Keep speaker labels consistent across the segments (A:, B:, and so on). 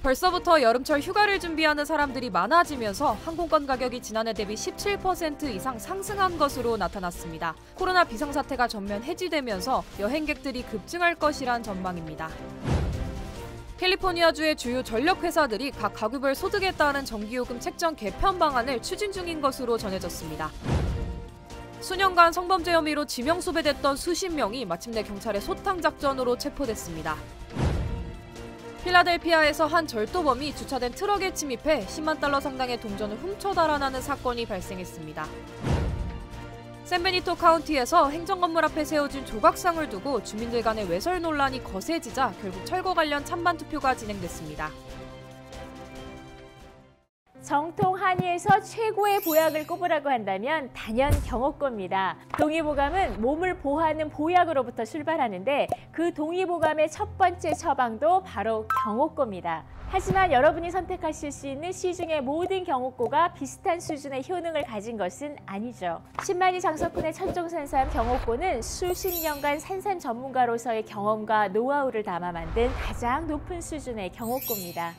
A: 벌써부터 여름철 휴가를 준비하는 사람들이 많아지면서 항공권 가격이 지난해 대비 17% 이상 상승한 것으로 나타났습니다. 코로나 비상사태가 전면 해지되면서 여행객들이 급증할 것이란 전망입니다. 캘리포니아주의 주요 전력회사들이 각 가구별 소득에 따른 전기요금 책정 개편 방안을 추진 중인 것으로 전해졌습니다. 수년간 성범죄 혐의로 지명수배됐던 수십 명이 마침내 경찰의 소탕작전으로 체포됐습니다. 필라델피아에서 한 절도범이 주차된 트럭에 침입해 10만 달러 상당의 동전을 훔쳐 달아나는 사건이 발생했습니다. 샌베니토 카운티에서 행정건물 앞에 세워진 조각상을 두고 주민들 간의 외설 논란이 거세지자 결국 철거 관련 찬반 투표가 진행됐습니다.
B: 정통 한의에서 최고의 보약을 꼽으라고 한다면 단연 경옥고입니다. 동의보감은 몸을 보호하는 보약으로부터 출발하는데 그 동의보감의 첫 번째 처방도 바로 경옥고입니다. 하지만 여러분이 선택하실 수 있는 시중의 모든 경옥고가 비슷한 수준의 효능을 가진 것은 아니죠. 10만이 장석군의 천종산삼 경옥고는 수십 년간 산삼 전문가로서의 경험과 노하우를 담아 만든 가장 높은 수준의 경옥고입니다.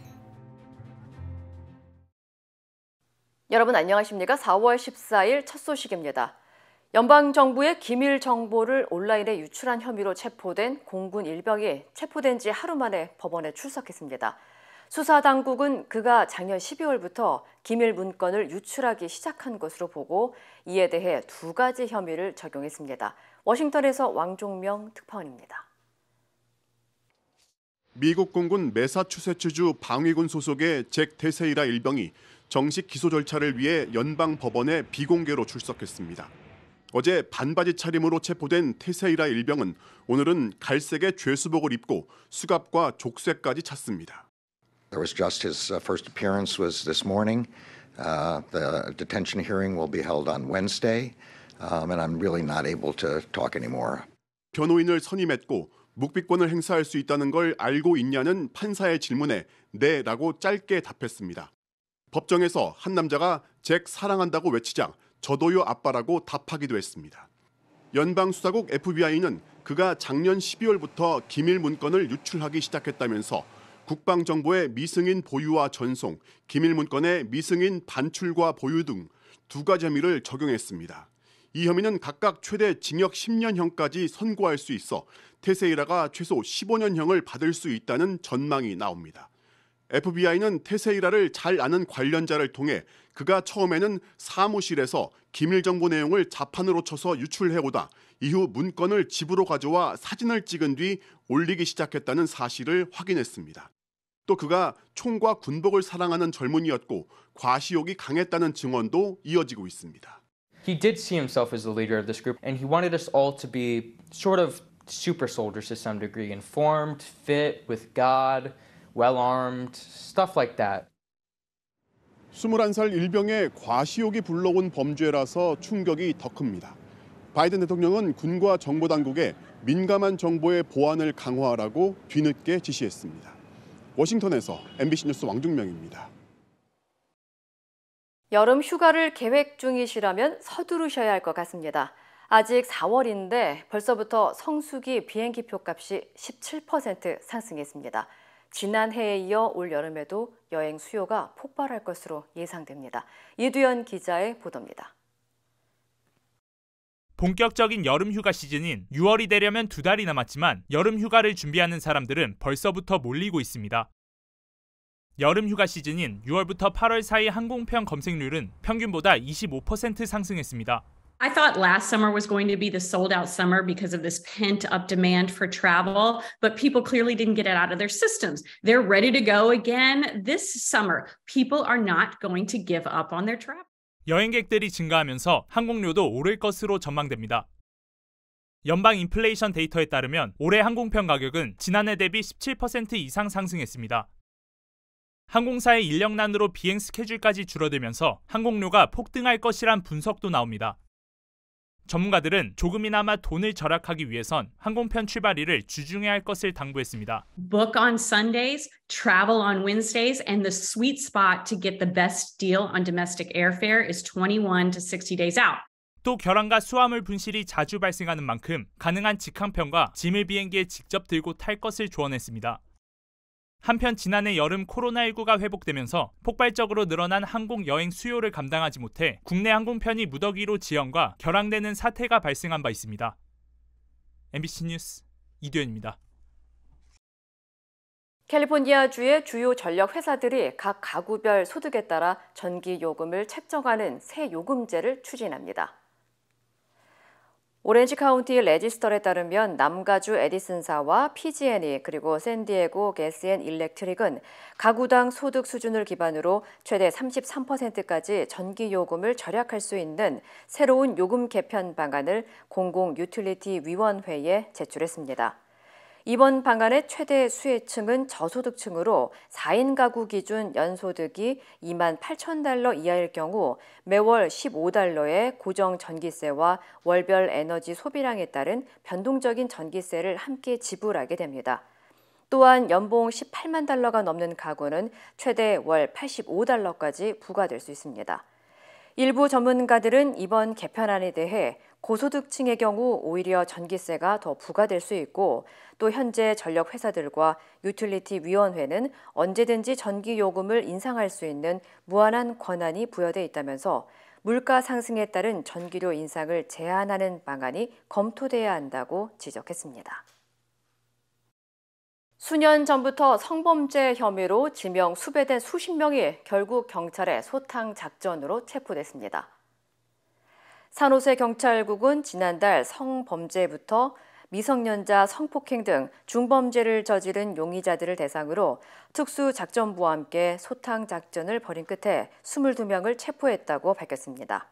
C: 여러분 안녕하십니까? 4월 14일 첫 소식입니다. 연방정부의 기밀 정보를 온라인에 유출한 혐의로 체포된 공군 일병이 체포된 지 하루 만에 법원에 출석했습니다. 수사당국은 그가 작년 12월부터 기밀 문건을 유출하기 시작한 것으로 보고 이에 대해 두 가지 혐의를 적용했습니다. 워싱턴에서 왕종명 특파원입니다.
D: 미국 공군 매사추세츠주 방위군 소속의 잭 테세이라 일병이 정식 기소 절차를 위해 연방 법원에 비공개로 출석했습니다. 어제 반바지 차림으로 체포된 테세이라 일병은 오늘은 갈색의 죄수복을 입고 수갑과 족쇄까지 찼습니다.
E: There was just his first appearance was this morning. The detention hearing will be held on Wednesday, and I'm really not able to talk anymore.
D: 변호인을 선임했고 묵비권을 행사할 수 있다는 걸 알고 있냐는 판사의 질문에 네라고 짧게 답했습니다. 법정에서 한 남자가 잭 사랑한다고 외치자 저도요 아빠라고 답하기도 했습니다. 연방수사국 FBI는 그가 작년 12월부터 기밀 문건을 유출하기 시작했다면서 국방정보의 미승인 보유와 전송, 기밀 문건의 미승인 반출과 보유 등 두 가지 혐의를 적용했습니다. 이 혐의는 각각 최대 징역 10년형까지 선고할 수 있어 테세이라가 최소 15년형을 받을 수 있다는 전망이 나옵니다. FBI는 테세이라를 잘 아는 관련자를 통해 그가 처음에는 사무실에서 기밀 정보 내용을 자판으로 쳐서 유출해오다 이후 문건을 집으로 가져와 사진을 찍은 뒤 올리기 시작했다는 사실을 확인했습니다. 또 그가 총과 군복을 사랑하는 젊은이였고 과시욕이 강했다는 증언도 이어지고 있습니다.
F: He did see himself as the leader of this group, and he wanted us all to be sort of super soldiers to some degree, informed, fit, with God, well-armed, stuff like that.
D: 21살 일병의 과시욕이 불러온 범죄라서 충격이 더 큽니다. 바이든 대통령은 군과 정보당국에 민감한 정보의 보안을 강화하라고 뒤늦게 지시했습니다. 워싱턴에서 MBC 뉴스 왕중명입니다.
C: 여름 휴가를 계획 중이시라면 서두르셔야 할 것 같습니다. 아직 4월인데 벌써부터 성수기 비행기 표값이 17% 상승했습니다. 지난해에 이어 올 여름에도 여행 수요가 폭발할 것으로 예상됩니다. 이두현 기자의 보도입니다.
G: 본격적인 여름 휴가 시즌인 6월이 되려면 2달이 남았지만 여름 휴가를 준비하는 사람들은 벌써부터 몰리고 있습니다. 여름 휴가 시즌인 6월부터 8월 사이 항공편 검색률은 평균보다 25% 상승했습니다.
H: I thought last summer was going to be the sold out summer because of this pent up demand for travel, but people clearly didn't get it out of their systems. They're ready to go again this summer. People are not going to give up on their travel.
G: 여행객들이 증가하면서 항공료도 오를 것으로 전망됩니다. 연방 인플레이션 데이터에 따르면 올해 항공편 가격은 지난해 대비 17% 이상 상승했습니다. 항공사의 인력난으로 비행 스케줄까지 줄어들면서 항공료가 폭등할 것이란 분석도 나옵니다. 전문가들은 조금이나마 돈을 절약하기 위해선 항공편 출발일을 주중해야 할 것을 당부했습니다.
H: Book on Sundays, travel on Wednesdays, and the sweet spot to get the best deal on domestic airfare is 21 to 60 days out.
G: 또 결항과 수화물 분실이 자주 발생하는 만큼 가능한 직항편과 지물 비행기에 직접 들고 탈 것을 조언했습니다. 한편 지난해 여름 코로나19가 회복되면서 폭발적으로 늘어난 항공 여행 수요를 감당하지 못해 국내 항공편이 무더기로 지연과 결항되는 사태가 발생한 바 있습니다. MBC 뉴스 이두현입니다.
C: 캘리포니아주의 주요 전력 회사들이 각 가구별 소득에 따라 전기 요금을 책정하는 새 요금제를 추진합니다. 오렌지 카운티 레지스터에 따르면 남가주 에디슨사와 PG&E 그리고 샌디에고 게스앤 일렉트릭은 가구당 소득 수준을 기반으로 최대 33%까지 전기 요금을 절약할 수 있는 새로운 요금 개편 방안을 공공유틸리티 위원회에 제출했습니다. 이번 방안의 최대 수혜층은 저소득층으로 4인 가구 기준 연소득이 $28,000 이하일 경우 매월 $15의 고정 전기세와 월별 에너지 소비량에 따른 변동적인 전기세를 함께 지불하게 됩니다. 또한 연봉 $18만 가 넘는 가구는 최대 월 $85까지 부과될 수 있습니다. 일부 전문가들은 이번 개편안에 대해 고소득층의 경우 오히려 전기세가 더 부과될 수 있고 또 현재 전력 회사들과 유틸리티 위원회는 언제든지 전기 요금을 인상할 수 있는 무한한 권한이 부여돼 있다면서 물가 상승에 따른 전기료 인상을 제한하는 방안이 검토돼야 한다고 지적했습니다. 수년 전부터 성범죄 혐의로 지명 수배된 수십 명이 결국 경찰의 소탕 작전으로 체포됐습니다. 산호세 경찰국은 지난달 성범죄부터 미성년자 성폭행 등 중범죄를 저지른 용의자들을 대상으로 특수작전부와 함께 소탕 작전을 벌인 끝에 22명을 체포했다고 밝혔습니다.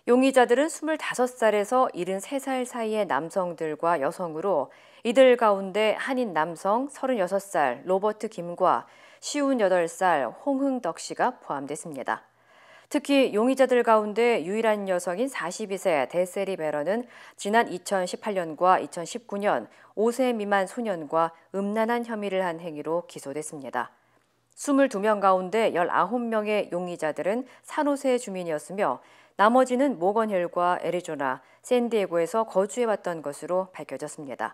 C: 용의자들은 25살에서 73살 사이의 남성들과 여성으로 이들 가운데 한인 남성 36살 로버트 김과 58살 홍흥덕 씨가 포함됐습니다. 특히 용의자들 가운데 유일한 여성인 42세 데세리 베러는 지난 2018년과 2019년 5세 미만 소년과 음란한 혐의를 한 행위로 기소됐습니다. 22명 가운데 19명의 용의자들은 산호세 주민이었으며 나머지는 모건힐과 애리조나, 샌디에고에서 거주해왔던 것으로 밝혀졌습니다.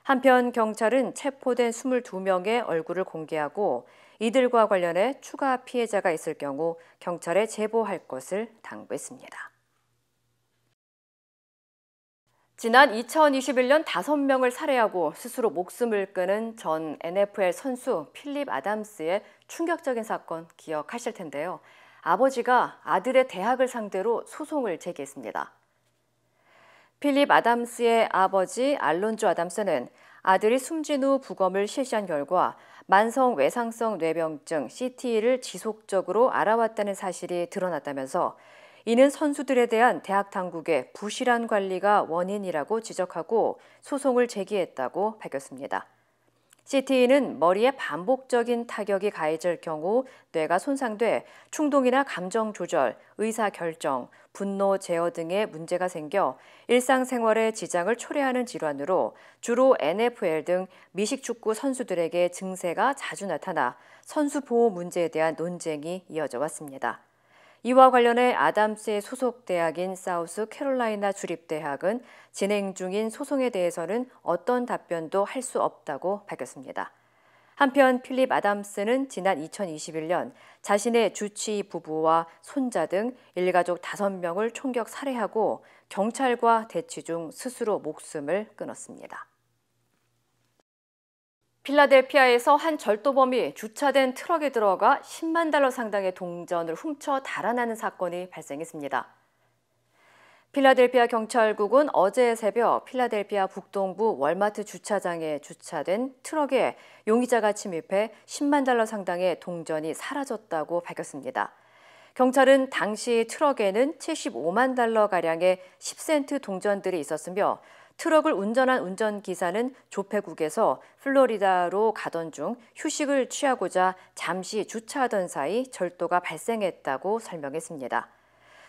C: 한편 경찰은 체포된 22명의 얼굴을 공개하고 이들과 관련해 추가 피해자가 있을 경우 경찰에 제보할 것을 당부했습니다. 지난 2021년 5명을 살해하고 스스로 목숨을 끊은 전 NFL 선수 필립 아담스의 충격적인 사건 기억하실 텐데요. 아버지가 아들의 대학을 상대로 소송을 제기했습니다. 필립 아담스의 아버지 알론조 아담스는 아들이 숨진 후 부검을 실시한 결과 만성 외상성 뇌병증 CTE를 지속적으로 알아왔다는 사실이 드러났다면서 이는 선수들에 대한 대학 당국의 부실한 관리가 원인이라고 지적하고 소송을 제기했다고 밝혔습니다. CTE는 머리에 반복적인 타격이 가해질 경우 뇌가 손상돼 충동이나 감정 조절, 의사결정, 분노 제어 등의 문제가 생겨 일상생활에 지장을 초래하는 질환으로 주로 NFL 등 미식축구 선수들에게 증세가 자주 나타나 선수 보호 문제에 대한 논쟁이 이어져 왔습니다. 이와 관련해 아담스의 소속 대학인 사우스 캐롤라이나 주립대학은 진행 중인 소송에 대해서는 어떤 답변도 할 수 없다고 밝혔습니다. 한편 필립 아담스는 지난 2021년 자신의 주치의 부부와 손자 등 일가족 5명을 총격 살해하고 경찰과 대치 중 스스로 목숨을 끊었습니다. 필라델피아에서 한 절도범이 주차된 트럭에 들어가 $10만 상당의 동전을 훔쳐 달아나는 사건이 발생했습니다. 필라델피아 경찰국은 어제 새벽 필라델피아 북동부 월마트 주차장에 주차된 트럭에 용의자가 침입해 $10만 상당의 동전이 사라졌다고 밝혔습니다. 경찰은 당시 트럭에는 $75만 가량의 10센트 동전들이 있었으며 트럭을 운전한 운전기사는 조폐국에서 플로리다로 가던 중 휴식을 취하고자 잠시 주차하던 사이 절도가 발생했다고 설명했습니다.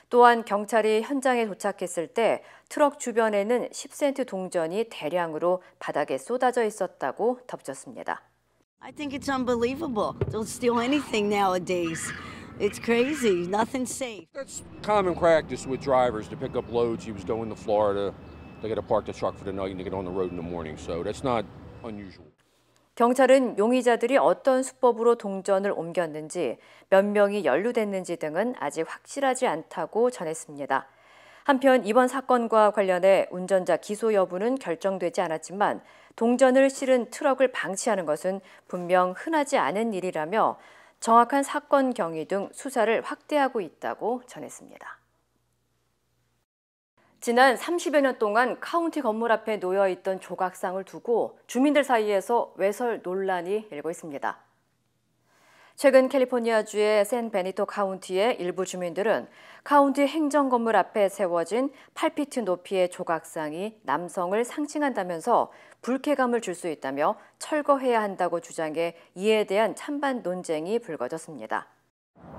C: 또한 경찰이 현장에 도착했을 때 트럭 주변에는 10센트 동전이 대량으로 바닥에 쏟아져 있었다고 덧붙였습니다.
I: I think it's unbelievable. They'll steal anything nowadays. It's crazy. Nothing's safe.
J: That's common practice with drivers to pick up loads. He was going to Florida. They got to park the truck for the night and they get on the road in the morning. So that's not unusual.
C: 경찰은 용의자들이 어떤 수법으로 동전을 옮겼는지, 몇 명이 연루됐는지 등은 아직 확실하지 않다고 전했습니다. 한편 이번 사건과 관련해 운전자 기소 여부는 결정되지 않았지만 동전을 실은 트럭을 방치하는 것은 분명 흔하지 않은 일이라며 정확한 사건 경위 등 수사를 확대하고 있다고 전했습니다. 지난 30여 년 동안 카운티 건물 앞에 놓여있던 조각상을 두고 주민들 사이에서 외설 논란이 일고 있습니다. 최근 캘리포니아주의 샌베니토 카운티의 일부 주민들은 카운티 행정건물 앞에 세워진 8피트 높이의 조각상이 남성을 상징한다면서 불쾌감을 줄 수 있다며 철거해야 한다고 주장해 이에 대한 찬반 논쟁이 불거졌습니다.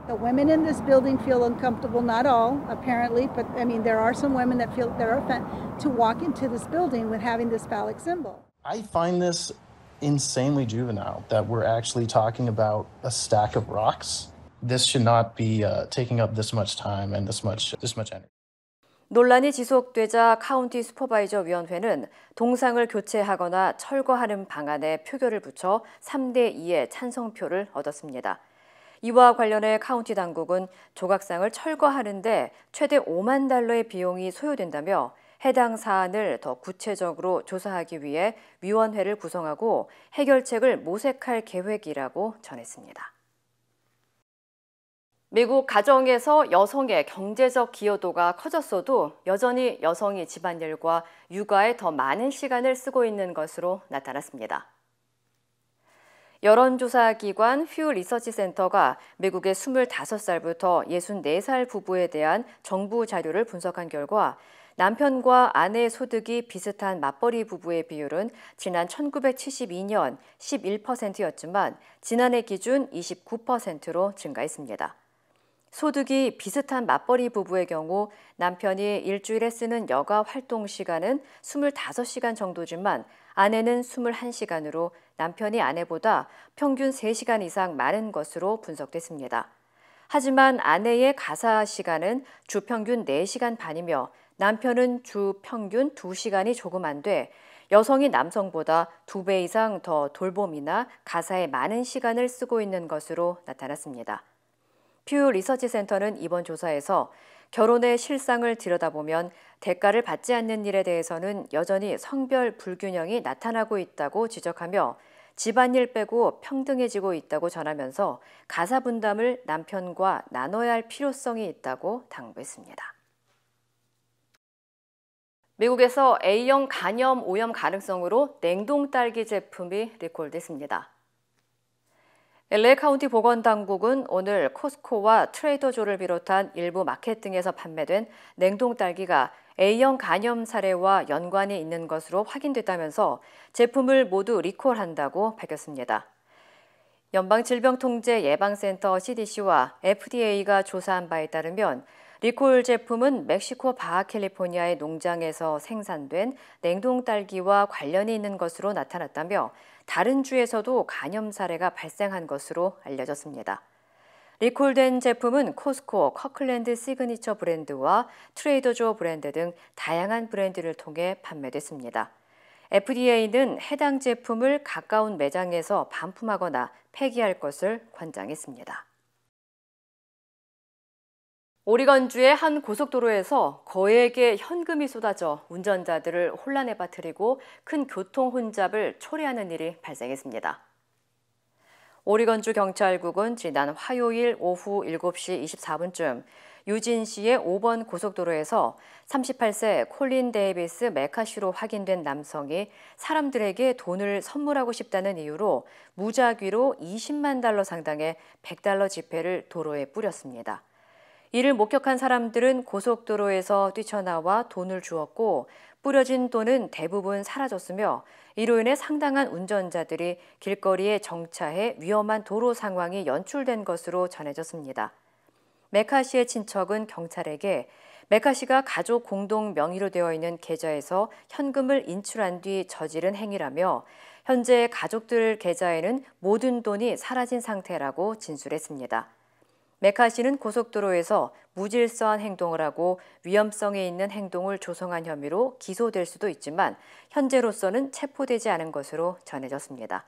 K: The women in this building feel uncomfortable, not all, apparently, but I mean, there are some women that feel they're offended to walk into this building with having this phallic symbol.
L: I find this insanely juvenile that we're actually talking about a stack of rocks. This should not be taking up this much time and this much energy.
C: 논란이 지속되자 카운티 슈퍼바이저 위원회는 동상을 교체하거나 철거하는 방안에 표결을 붙여 3대2의 찬성표를 얻었습니다. 이와 관련해 카운티 당국은 조각상을 철거하는데 최대 $50,000의 비용이 소요된다며 해당 사안을 더 구체적으로 조사하기 위해 위원회를 구성하고 해결책을 모색할 계획이라고 전했습니다. 미국 가정에서 여성의 경제적 기여도가 커졌어도 여전히 여성이 집안일과 육아에 더 많은 시간을 쓰고 있는 것으로 나타났습니다. 여론조사기관 휴 리서치 센터가 미국의 25살부터 64살 부부에 대한 정부 자료를 분석한 결과 남편과 아내의 소득이 비슷한 맞벌이 부부의 비율은 지난 1972년 11%였지만 지난해 기준 29%로 증가했습니다. 소득이 비슷한 맞벌이 부부의 경우 남편이 일주일에 쓰는 여가 활동 시간은 25시간 정도지만 아내는 21시간으로 남편이 아내보다 평균 3시간 이상 많은 것으로 분석됐습니다. 하지만 아내의 가사 시간은 주 평균 4시간 반이며 남편은 주 평균 2시간이 조금 안 돼 여성이 남성보다 2배 이상 더 돌봄이나 가사에 많은 시간을 쓰고 있는 것으로 나타났습니다. 퓨 리서치 센터는 이번 조사에서 결혼의 실상을 들여다보면 대가를 받지 않는 일에 대해서는 여전히 성별 불균형이 나타나고 있다고 지적하며 집안일 빼고 평등해지고 있다고 전하면서 가사 분담을 남편과 나눠야 할 필요성이 있다고 당부했습니다. 미국에서 A형 간염 오염 가능성으로 냉동 딸기 제품이 리콜됐습니다. LA 카운티 보건당국은 오늘 코스코와 트레이더조를 비롯한 일부 마켓 등에서 판매된 냉동 딸기가 A형 간염 사례와 연관이 있는 것으로 확인됐다면서 제품을 모두 리콜한다고 밝혔습니다. 연방질병통제예방센터 CDC와 FDA가 조사한 바에 따르면 리콜 제품은 멕시코 바하캘리포니아의 농장에서 생산된 냉동 딸기와 관련이 있는 것으로 나타났다며 다른 주에서도 간염 사례가 발생한 것으로 알려졌습니다. 리콜된 제품은 코스코, 커클랜드 시그니처 브랜드와 트레이더조 브랜드 등 다양한 브랜드를 통해 판매됐습니다. FDA는 해당 제품을 가까운 매장에서 반품하거나 폐기할 것을 권장했습니다. 오리건주의 한 고속도로에서 거액의 현금이 쏟아져 운전자들을 혼란에 빠뜨리고 큰 교통 혼잡을 초래하는 일이 발생했습니다. 오리건주 경찰국은 지난 화요일 오후 7시 24분쯤 유진시의 5번 고속도로에서 38세 콜린 데이비스 메카시로 확인된 남성이 사람들에게 돈을 선물하고 싶다는 이유로 무작위로 $200,000 상당의 $100 지폐를 도로에 뿌렸습니다. 이를 목격한 사람들은 고속도로에서 뛰쳐나와 돈을 주었고 뿌려진 돈은 대부분 사라졌으며 이로 인해 상당한 운전자들이 길거리에 정차해 위험한 도로 상황이 연출된 것으로 전해졌습니다. 메카 씨의 친척은 경찰에게 메카 씨가 가족 공동 명의로 되어 있는 계좌에서 현금을 인출한 뒤 저지른 행위라며 현재 가족들 계좌에는 모든 돈이 사라진 상태라고 진술했습니다. 메카 씨는 고속도로에서 무질서한 행동을 하고 위험성이 있는 행동을 조성한 혐의로 기소될 수도 있지만 현재로서는 체포되지 않은 것으로 전해졌습니다.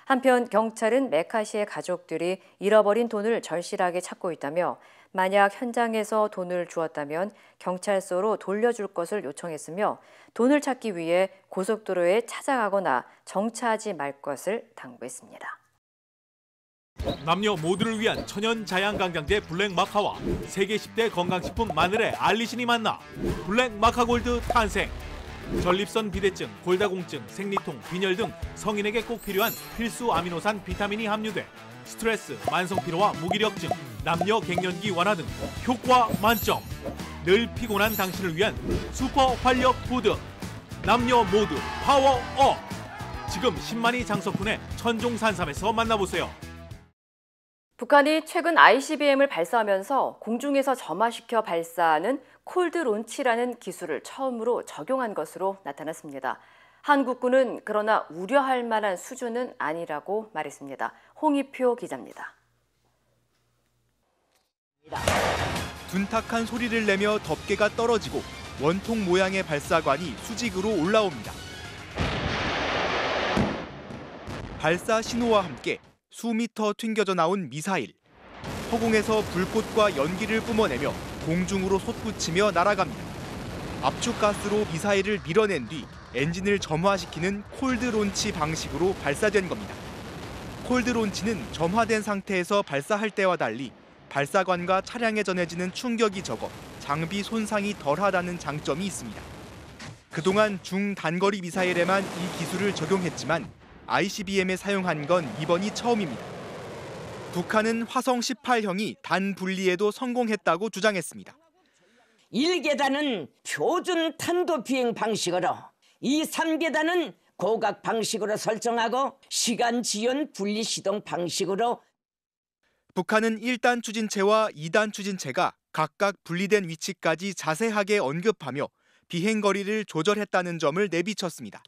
C: 한편 경찰은 메카 씨의 가족들이 잃어버린 돈을 절실하게 찾고 있다며 만약 현장에서 돈을 주었다면 경찰서로 돌려줄 것을 요청했으며 돈을 찾기 위해 고속도로에 찾아가거나 정차하지 말 것을 당부했습니다.
M: 남녀 모두를 위한 천연 자양강장제 블랙마카와 세계 10대 건강식품 마늘의 알리신이 만나 블랙마카골드 탄생. 전립선 비대증, 골다공증, 생리통, 빈혈 등 성인에게 꼭 필요한 필수 아미노산 비타민이 함유돼 스트레스, 만성피로와 무기력증, 남녀 갱년기 완화 등 효과 만점. 늘 피곤한 당신을 위한 슈퍼 활력 푸드. 남녀 모두 파워업. 지금 10만이 장석훈의 천종산삼에서 만나보세요.
C: 북한이 최근 ICBM을 발사하면서 공중에서 점화시켜 발사하는 콜드 론치라는 기술을 처음으로 적용한 것으로 나타났습니다. 한국군은 그러나 우려할 만한 수준은 아니라고 말했습니다. 홍익표 기자입니다.
N: 둔탁한 소리를 내며 덮개가 떨어지고 원통 모양의 발사관이 수직으로 올라옵니다. 발사 신호와 함께 수미터 튕겨져 나온 미사일. 허공에서 불꽃과 연기를 뿜어내며 공중으로 솟구치며 날아갑니다. 압축가스로 미사일을 밀어낸 뒤 엔진을 점화시키는 콜드 론치 방식으로 발사된 겁니다. 콜드 론치는 점화된 상태에서 발사할 때와 달리 발사관과 차량에 전해지는 충격이 적어 장비 손상이 덜하다는 장점이 있습니다. 그동안 중단거리 미사일에만 이 기술을 적용했지만 ICBM에 사용한 건 이번이 처음입니다. 북한은 화성 18형이 단 분리에도 성공했다고 주장했습니다.
O: 1계단은 표준 탄도 비행 방식으로, 2, 3계단은 고각 방식으로 설정하고 시간 지연 분리 시동 방식으로.
N: 북한은 1단 추진체와 2단 추진체가 각각 분리된 위치까지 자세하게 언급하며 비행 거리를 조절했다는 점을 내비쳤습니다.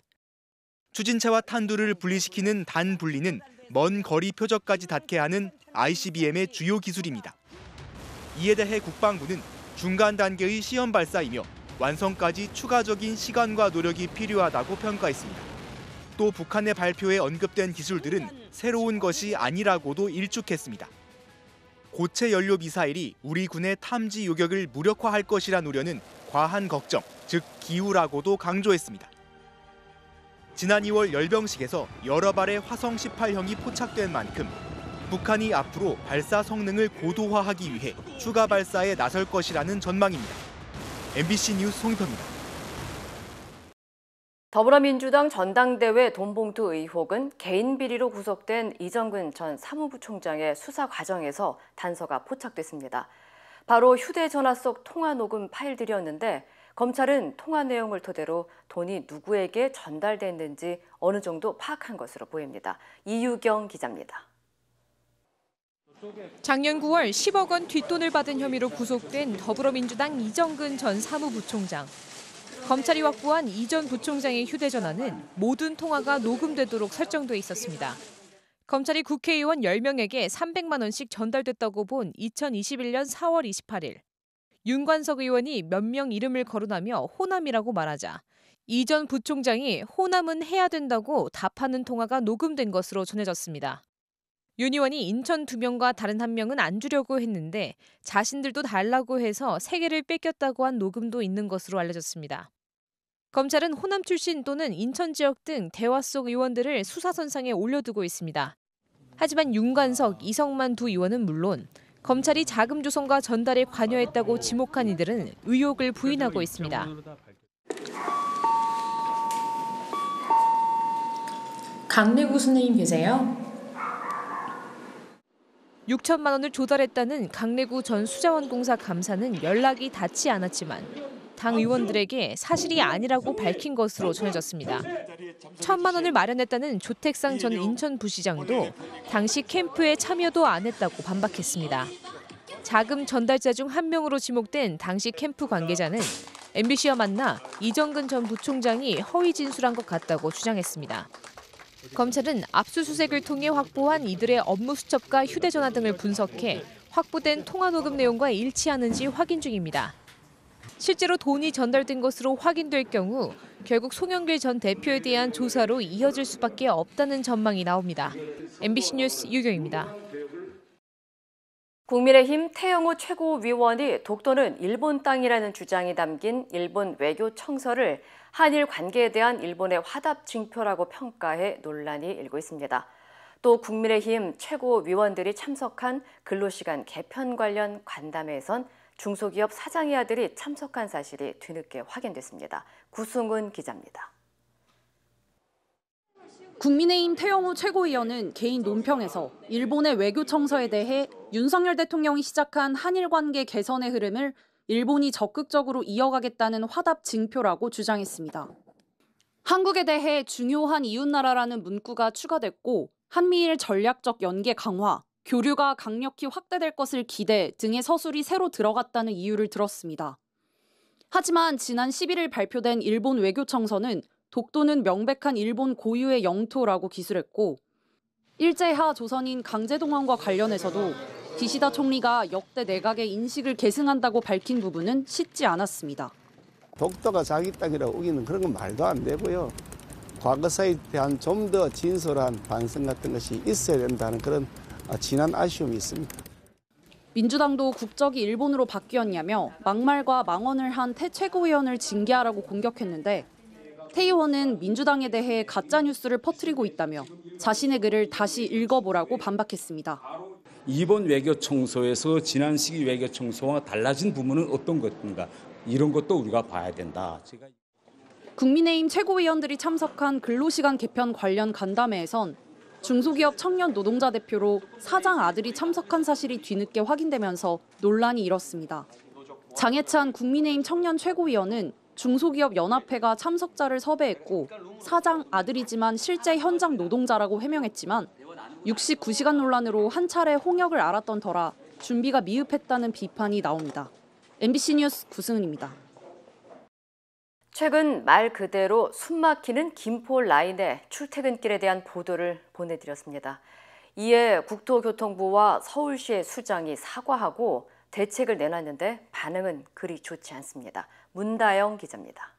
N: 추진체와 탄두를 분리시키는 단 분리는 먼 거리 표적까지 닿게 하는 ICBM의 주요 기술입니다. 이에 대해 국방부는 중간 단계의 시험 발사이며 완성까지 추가적인 시간과 노력이 필요하다고 평가했습니다. 또 북한의 발표에 언급된 기술들은 새로운 것이 아니라고도 일축했습니다. 고체 연료 미사일이 우리 군의 탐지 요격을 무력화할 것이란 우려는 과한 걱정, 즉 기우라고도 강조했습니다. 지난 2월 열병식에서 여러 발의 화성 18형이 포착된 만큼 북한이 앞으로 발사 성능을 고도화하기 위해 추가 발사에 나설 것이라는 전망입니다. MBC 뉴스 송희표입니다.
C: 더불어민주당 전당대회 돈봉투 의혹은 개인 비리로 구속된 이정근 전 사무부총장의 수사 과정에서 단서가 포착됐습니다. 바로 휴대전화 속 통화 녹음 파일들이었는데 검찰은 통화 내용을 토대로 돈이 누구에게 전달됐는지 어느 정도 파악한 것으로 보입니다. 이유경 기자입니다.
A: 작년 9월 10억 원 뒷돈을 받은 혐의로 구속된 더불어민주당 이정근 전 사무부총장. 검찰이 확보한 이 전 부총장의 휴대전화는 모든 통화가 녹음되도록 설정돼 있었습니다. 검찰이 국회의원 10명에게 300만 원씩 전달됐다고 본 2021년 4월 28일. 윤관석 의원이 몇 명 이름을 거론하며 호남이라고 말하자 이 전 부총장이 호남은 해야 된다고 답하는 통화가 녹음된 것으로 전해졌습니다. 윤 의원이 인천 2명과 다른 1명은 안 주려고 했는데 자신들도 달라고 해서 3개를 뺏겼다고 한 녹음도 있는 것으로 알려졌습니다. 검찰은 호남 출신 또는 인천 지역 등 대화 속 의원들을 수사선상에 올려두고 있습니다. 하지만 윤관석, 이성만 두 의원은 물론 검찰이 자금 조성과 전달에 관여했다고 지목한 이들은 의혹을 부인하고 있습니다.
P: 강내구 선생님 계세요?
A: 6천만 원을 조달했다는 강내구 전 수자원공사 감사는 연락이 닿지 않았지만 당 의원들에게 사실이 아니라고 밝힌 것으로 전해졌습니다. 1,000만 원을 마련했다는 조택상 전 인천부시장도 당시 캠프에 참여도 안 했다고 반박했습니다.
Q: 자금 전달자 중 한 명으로 지목된 당시 캠프 관계자는 MBC와 만나 이정근 전 부총장이 허위 진술한 것 같다고 주장했습니다. 검찰은 압수수색을 통해 확보한 이들의 업무 수첩과 휴대전화 등을 분석해 확보된 통화 녹음 내용과 일치하는지 확인 중입니다. 실제로 돈이 전달된 것으로 확인될 경우 결국 송영길 전 대표에 대한 조사로 이어질 수밖에 없다는 전망이 나옵니다. MBC 뉴스 유경입니다.
C: 국민의힘 태영호 최고위원이 독도는 일본 땅이라는 주장이 담긴 일본 외교 청서를 한일 관계에 대한 일본의 화답 징표라고 평가해 논란이 일고 있습니다. 또 국민의힘 최고위원들이 참석한 근로시간 개편 관련 간담회에선 중소기업 사장의 아들이 참석한 사실이 뒤늦게 확인됐습니다. 구승훈 기자입니다.
R: 국민의힘 태영호 최고위원은 개인 논평에서 일본의 외교 청서에 대해 윤석열 대통령이 시작한 한일 관계 개선의 흐름을 일본이 적극적으로 이어가겠다는 화답 징표라고 주장했습니다. 한국에 대해 중요한 이웃나라라는 문구가 추가됐고 한미일 전략적 연계 강화, 교류가 강력히 확대될 것을 기대 등의 서술이 새로 들어갔다는 이유를 들었습니다. 하지만 지난 11일 발표된 일본 외교청서는 독도는 명백한 일본 고유의 영토라고 기술했고 일제하 조선인 강제동원과 관련해서도 기시다 총리가 역대 내각의 인식을 계승한다고 밝힌 부분은 씻지 않았습니다.
S: 독도가 자기 땅이라고 우기는 그런 건 말도 안 되고요. 과거사에 대한 좀 더 진솔한 반성 같은 것이 있어야 된다는 그런 진한 아쉬움이 있습니다.
R: 민주당도 국적이 일본으로 바뀌었냐며 막말과 망언을 한 태 최고위원을 징계하라고 공격했는데 태 의원은 민주당에 대해 가짜뉴스를 퍼뜨리고 있다며 자신의 글을 다시 읽어보라고 반박했습니다.
T: 이번 외교청소에서 지난 시기 외교청소와 달라진 부분은 어떤 것인가 이런 것도 우리가 봐야 된다.
R: 국민의힘 최고위원들이 참석한 근로시간 개편 관련 간담회에선 중소기업 청년 노동자 대표로 사장 아들이 참석한 사실이 뒤늦게 확인되면서 논란이 일었습니다. 장해찬 국민의힘 청년 최고위원은 중소기업 연합회가 참석자를 섭외했고 사장 아들이지만 실제 현장 노동자라고 해명했지만 69시간 논란으로 한 차례 홍역을 앓았던 터라 준비가 미흡했다는 비판이 나옵니다. MBC 뉴스 구승은입니다.
C: 최근 말 그대로 숨막히는 김포 라인의 출퇴근길에 대한 보도를 보내드렸습니다. 이에 국토교통부와 서울시의 수장이 사과하고 대책을 내놨는데 반응은 그리 좋지 않습니다. 문다영 기자입니다.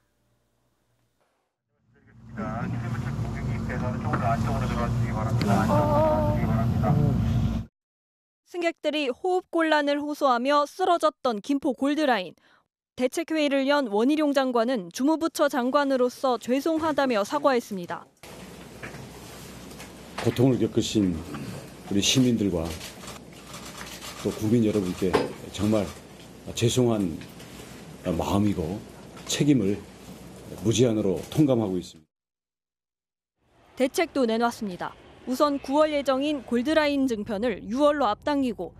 U: 승객들이 호흡곤란을 호소하며 쓰러졌던 김포 골드라인. 대책회의를 연 원희룡 장관은 주무부처 장관으로서 죄송하다며 사과했습니다.
V: 고통을 겪으신 우리 시민들과 또 국민 여러분께 정말 죄송한 마음이고 책임을 무제한으로 통감하고 있습니다.
U: 대책도 내놨습니다. 우선 9월 예정인 골드라인 증편을 6월로 앞당기고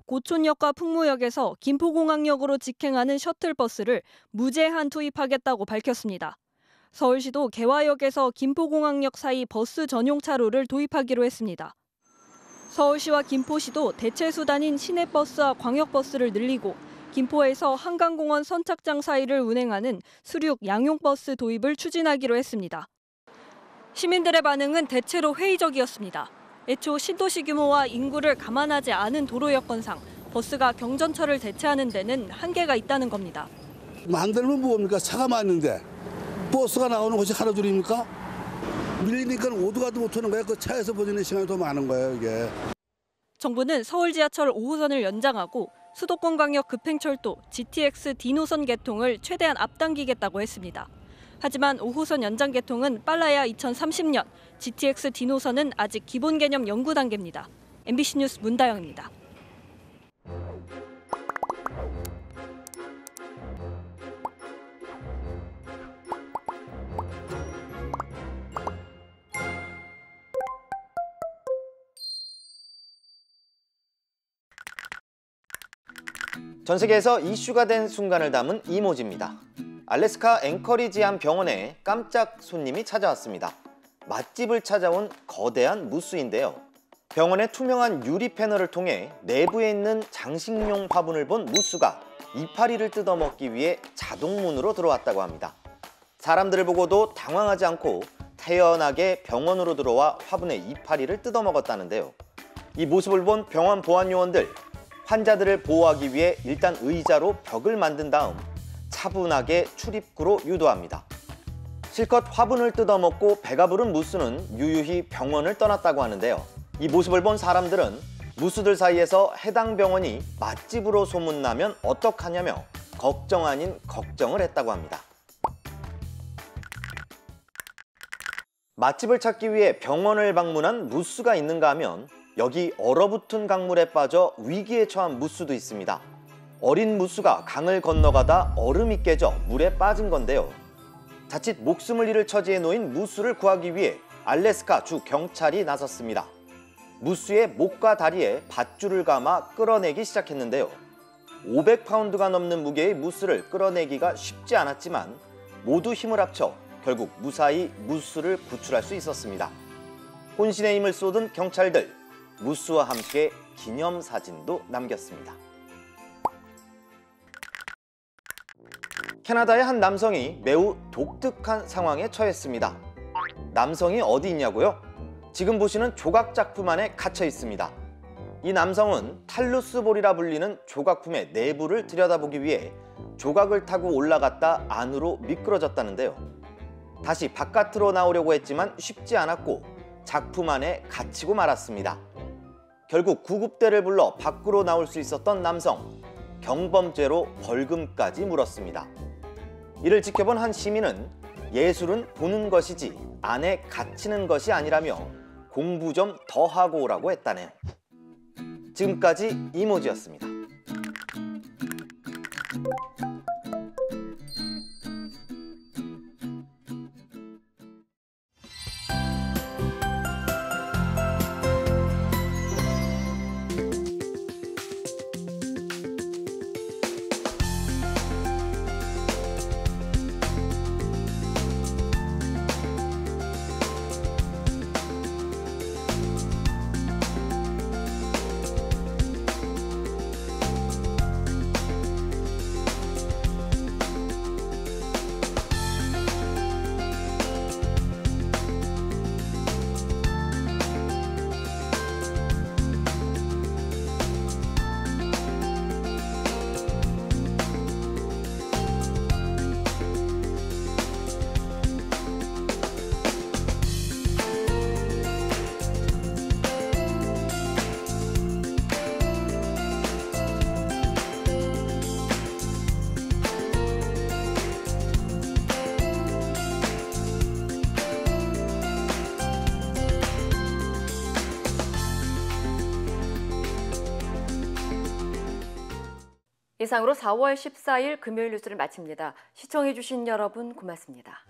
U: 고촌역과 풍무역에서 김포공항역으로 직행하는 셔틀버스를 무제한 투입하겠다고 밝혔습니다. 서울시도 개화역에서 김포공항역 사이 버스 전용 차로를 도입하기로 했습니다. 서울시와 김포시도 대체 수단인 시내버스와 광역버스를 늘리고 김포에서 한강공원 선착장 사이를 운행하는 수륙 양용버스 도입을 추진하기로 했습니다. 시민들의 반응은 대체로 회의적이었습니다. 애초 신도시 규모와 인구를 감안하지 않은 도로 여건상 버스가 경전철을 대체하는 데는 한계가 있다는 겁니다.
W: 만들면 뭡니까? 차가 많은데 버스가 나오는 곳이 하나 둘입니까? 밀리니까 오도 가도 못하는 거야. 그 차에서 보내는 시간이 더 많은 거예요, 이게.
U: 정부는 서울 지하철 5호선을 연장하고 수도권광역 급행철도 GTX D노선 개통을 최대한 앞당기겠다고 했습니다. 하지만 5호선 연장 개통은 빨라야 2030년, GTX D노선은 아직 기본 개념 연구 단계입니다. MBC 뉴스 문다영입니다.
X: 전 세계에서 이슈가 된 순간을 담은 이모지입니다. 알래스카 앵커리지한 병원에 깜짝 손님이 찾아왔습니다. 맛집을 찾아온 거대한 무스인데요. 병원의 투명한 유리 패널을 통해 내부에 있는 장식용 화분을 본 무수가 이파리를 뜯어먹기 위해 자동문으로 들어왔다고 합니다. 사람들을 보고도 당황하지 않고 태연하게 병원으로 들어와 화분의 이파리를 뜯어먹었다는데요. 이 모습을 본 병원 보안 요원들, 환자들을 보호하기 위해 일단 의자로 벽을 만든 다음 차분하게 출입구로 유도합니다. 실컷 화분을 뜯어먹고 배가 부른 무수는 유유히 병원을 떠났다고 하는데요. 이 모습을 본 사람들은 무수들 사이에서 해당 병원이 맛집으로 소문나면 어떡하냐며 걱정 아닌 걱정을 했다고 합니다. 맛집을 찾기 위해 병원을 방문한 무수가 있는가 하면 여기 얼어붙은 강물에 빠져 위기에 처한 무수도 있습니다. 어린 무수가 강을 건너가다 얼음이 깨져 물에 빠진 건데요. 자칫 목숨을 잃을 처지에 놓인 무수를 구하기 위해 알래스카 주 경찰이 나섰습니다. 무수의 목과 다리에 밧줄을 감아 끌어내기 시작했는데요. 500파운드가 넘는 무게의 무수를 끌어내기가 쉽지 않았지만 모두 힘을 합쳐 결국 무사히 무수를 구출할 수 있었습니다. 혼신의 힘을 쏟은 경찰들, 무수와 함께 기념사진도 남겼습니다. 캐나다의 한 남성이 매우 독특한 상황에 처했습니다. 남성이 어디 있냐고요? 지금 보시는 조각 작품 안에 갇혀 있습니다. 이 남성은 탈루스볼이라 불리는 조각품의 내부를 들여다보기 위해 조각을 타고 올라갔다 안으로 미끄러졌다는데요. 다시 바깥으로 나오려고 했지만 쉽지 않았고 작품 안에 갇히고 말았습니다. 결국 구급대를 불러 밖으로 나올 수 있었던 남성, 경범죄로 벌금까지 물었습니다. 이를 지켜본 한 시민은 예술은 보는 것이지 안에 갇히는 것이 아니라며 공부 좀 더 하고 오라고 했다네요. 지금까지 이모지였습니다.
C: 이상으로 4월 14일 금요일 뉴스를 마칩니다. 시청해주신 여러분 고맙습니다.